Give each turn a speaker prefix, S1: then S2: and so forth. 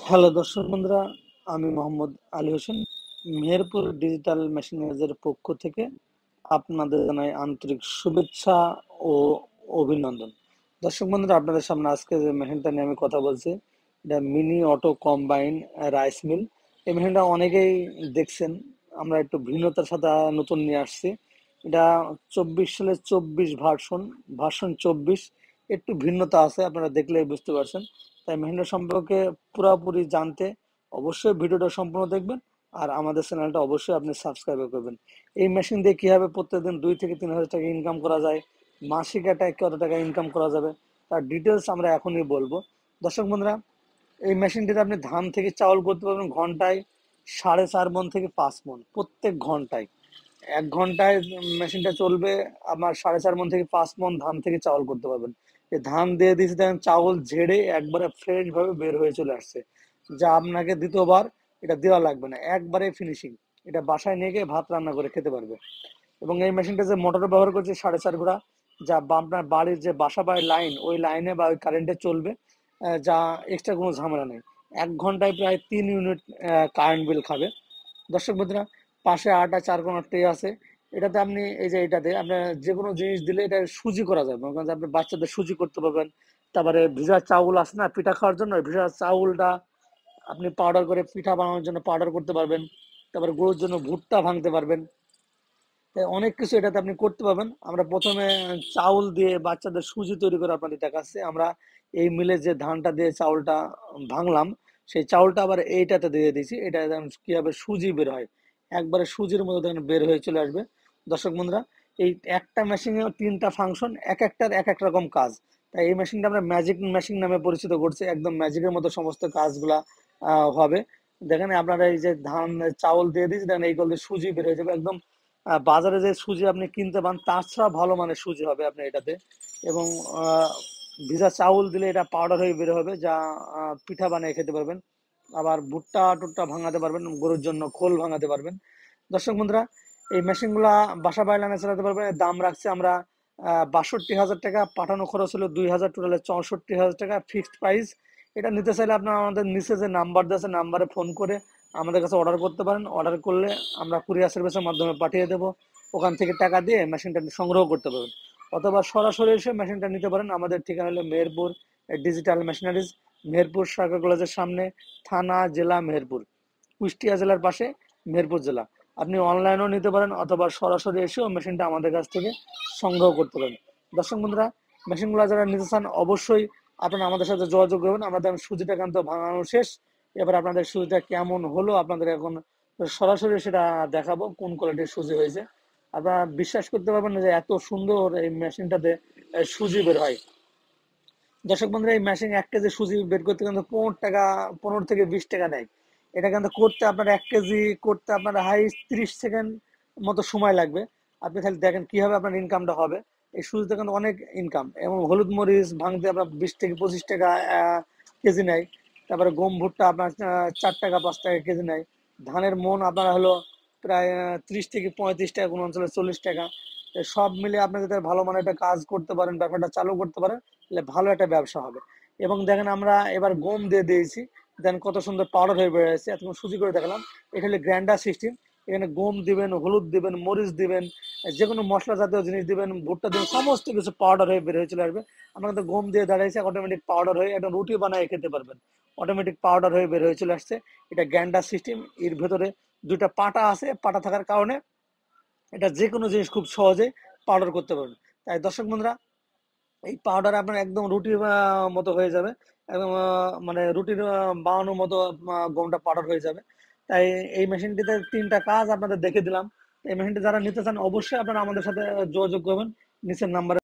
S1: Hello দর্শক বন্ধুরা, আমি মোহাম্মদ আলী হোসেন মেহেরপুর ডিজিটাল মেশিনারিজের পক্ষ থেকে আপনাদের জানাই আন্তরিক শুভেচ্ছা ও অভিনন্দন। দর্শক বন্ধুরা, আপনাদের সামনে আজকে যে মেশিনটা নিয়ে আমি কথা বলছি, এটা mini auto combine rice mill. এই মেশিনটা অনেকেই দেখছেন, আমরা একটু ভিন্নতার সাথে নতুন নিয়ে আসছি। এটা 24 সালের 24 ভার্সন 24, একটু ভিন্নতা আছে, আপনারা দেখলেই বুঝতে পারছেন। তাই মেশিনটা সম্পর্কে পুরোপুরি জানতে অবশ্যই ভিডিওটা সম্পূর্ণ দেখবেন, আর আমাদের চ্যানেলটা অবশ্যই আপনি সাবস্ক্রাইব করবেন। এই মেশিন দিয়ে কিভাবে প্রত্যেকদিন 2 থেকে 3 হাজার টাকা ইনকাম করা যায়, মাসিক একটা কত টাকা ইনকাম করা যাবে, তার ডিটেলস আমরা এখনই বলবো। দর্শক বন্ধুরা, এই মেশিনটিতে আপনি ধান থেকে চাউল করতে পারবেন ঘন্টায় 4.5 মণ থেকে 5 মণ, প্রত্যেক ঘন্টায়। 1 ঘন্টায় মেশিনটা চলবে, আমার 4.5 মণ থেকে 5 মণ ধান থেকে চাউল করতে পারবেন। এই ধান দিয়ে দিয়েছে, দেখেন চাউল ঝেড়ে একবারে ফ্রেশ ভাবে বের হয়ে চলে আসছে, যা আপনাকে দ্বিতীয়বার এটা দেওয়া লাগবে না, একবারে ফিনিশিং। এটা বাসায় নিয়ে গিয়ে ভাত রান্না করে খেতে পারবে। এবং এই মেশিনটা যে মোটর ব্যবহার করছে 4.5 ঘোড়া, যা আপনার বাড়ির যে বাসা বাড়ির লাইন, ওই লাইনে বা ওই কারেন্টে চলবে, যা এক্সট্রা কোনো ঝামেলা নেই। 1 ঘন্টায় প্রায় 3 ইউনিট কারেন্ট বিল খাবে। দর্শক বন্ধুরা, পাশে আটা 4 কোণার ট্রে আছে। এটাতে আপনি এই যে এটাতে আপনার যে কোনো জিনিস দিলে এটা সুজি করা যাবে, মনে করেন যে আপনি বাচ্চাদের সুজি করতে পারবেন। তারপরে ভিজা চাউল আছে না পিঠা খাওয়ার জন্য, ওই ভিজা চাউলটা আপনি পাউডার করে পিঠা বানানোর জন্য পাউডার করতে পারবেন। তারপরে গুঁড়োর জন্য ভুট্টা ভাঙতে পারবেন। তাই অনেক কিছু এটাতে আপনি করতে পারবেন। আমরা প্রথমে চাউল দিয়ে বাচ্চাদের সুজি তৈরি করে আপনাদের দেখাচ্ছি। আমরা এই মিলে যে ধানটা দিয়ে চাউলটা ভাঙলাম, সেই চাউলটা আবার এইটাতে দিয়ে দিয়েছি। এটা যেমন কিভাবে সুজি বের হয়, একবারে সুজির মতো দেখেন বের হয়ে চলে আসবে। দর্শক বন্ধুরা, এই একটা মেশিনে 3টা ফাংশন, এক একটার এক এক রকম কাজ। তাই এই মেশিনটা আমরা ম্যাজিক মেশিন নামে পরিচিত করছি। একদম ম্যাজিকের মতো সমস্ত কাজগুলা হবে। দেখেন আপনারা এই যে ধান চাউল দিয়ে দিয়েছি, দেখেন এইগুলো সুজি বের হয়ে যাবে একদম। বাজারে যে সুজি আপনি কিনতে পান তার ছাড়া ভালো মানের সুজি হবে আপনার এটাতে। এবং আহ, ভিজা চাউল দিলে এটা পাউডার হয়ে বের হবে, যা পিঠা বানিয়ে খেতে পারবেন। আবার ভুট্টা টুট্টা ভাঙাতে পারবেন, গরুর জন্য খোল ভাঙাতে পারবেন। দর্শক বন্ধুরা, এই মেশিনগুলা বাসা বাইলানে চালাতে পারবেন। এর দাম রাখছে আমরা 62,000 টাকা, পাঠানো খরচ হলো 2,000, টোটালে 64,000 টাকা ফিক্সড প্রাইস। এটা নিতে চাইলে আপনার আমাদের নিচে যে নাম্বার দেওয়া আছে, নাম্বারে ফোন করে আমাদের কাছে অর্ডার করতে পারেন। অর্ডার করলে আমরা কুরিয়ার সার্ভিসের মাধ্যমে পাঠিয়ে দেবো। ওখান থেকে টাকা দিয়ে মেশিনটা সংগ্রহ করতে পারবেন, অথবা সরাসরি এসে মেশিনটা নিতে পারেন। আমাদের ঠিকানা হলো মেহেরপুর ডিজিটাল মেশিনারিজ, মেহেরপুর সরকার কলেজের সামনে, থানা জেলা মেহেরপুর, কুষ্টিয়া জেলার পাশে মেহেরপুর জেলা। আপনি অনলাইনেও নিতে পারেন, অথবা সরাসরি এসেও মেশিনটা আমাদের কাছ থেকে সংগ্রহ করতে পারেন। দর্শক বন্ধুরা, মেশিনগুলো যারা নিতে চান অবশ্যই আপনারা আমাদের সাথে যোগাযোগ করবেন। আমাদের সুজিটা কিন্তু ভাঙানো শেষ, এবার আপনাদের সুজিটা কেমন হলো আপনাদের এখন সরাসরি সেটা দেখাবো, কোন কোয়ালিটির সুজি হয়েছে। আপনারা বিশ্বাস করতে পারবেন না যে এত সুন্দর এই মেশিনটাতে সুজি বের হয়। দর্শক বন্ধুরা, এই মেশিন 1 কেজি সুজি বের করতে কিন্তু 15 টাকা, 15 থেকে 20 টাকা নেয়। এটা কিন্তু করতে আপনার 1 কেজি করতে আপনার হাই 30 সেকেন্ড মতো সময় লাগবে। আপনি খালি দেখেন কিভাবে আপনার ইনকামটা হবে। এই সুজিতে কিন্তু অনেক ইনকাম। এবং হলুদ মরিচ ভাঙতে আপনার 20 থেকে 25 টাকা কেজি নেয়। তারপরে গম ভুট্টা আপনার 4 টাকা 5 টাকা কেজি নেয়। ধানের মন আপনার হলো প্রায় 30 থেকে 35 টাকা, কোন অঞ্চলে 40 টাকা। সব মিলে আপনি যদি ভালো মানের একটা কাজ করতে পারেন, ব্যাপারটা চালু করতে পারেন, তাহলে ভালো একটা ব্যবসা হবে। এবং দেখেন আমরা এবার গম দিয়ে দিয়েছি, দেন কত সুন্দর পাউডার হয়ে বেড়েছে। এতক্ষণ সুজি করে দেখালাম, এটা হলো গ্রাইন্ডার সিস্টেম। এখানে গম দিবেন, হলুদ দিবেন, মরিচ দিবেন, যে কোনো মশলা জাতীয় জিনিস দিবেন, ভুট্টা দিবেন, সমস্ত কিছু পাউডার হয়ে বের হয়ে চলে আসবে। আমরা কিন্তু গম দিয়ে দাঁড়িয়েছি, অটোমেটিক পাউডার হয়ে একটা রুটি বানিয়ে খেতে পারবেন। অটোমেটিক পাউডার হয়ে বের হয়ে চলে আসছে। এটা গ্রাইন্ডার সিস্টেম। এর ভেতরে 2টা পাটা আছে, পাটা থাকার কারণে এটা যে কোনো জিনিস খুব সহজে পাউডার করতে পারবেন। তাই দর্শক বন্ধুরা, এই পাউডার আপনার একদম রুটির মতো হয়ে যাবে। একদম মানে রুটির বানানোর মতো গমটা পাউডার হয়ে যাবে। তাই এই মেশিনটিতে 3টা কাজ আপনাদের দেখে দিলাম। এই মেশিনটি যারা নিতে চান অবশ্যই আপনারা আমাদের সাথে যোগাযোগ করবেন, নিচের নাম্বারে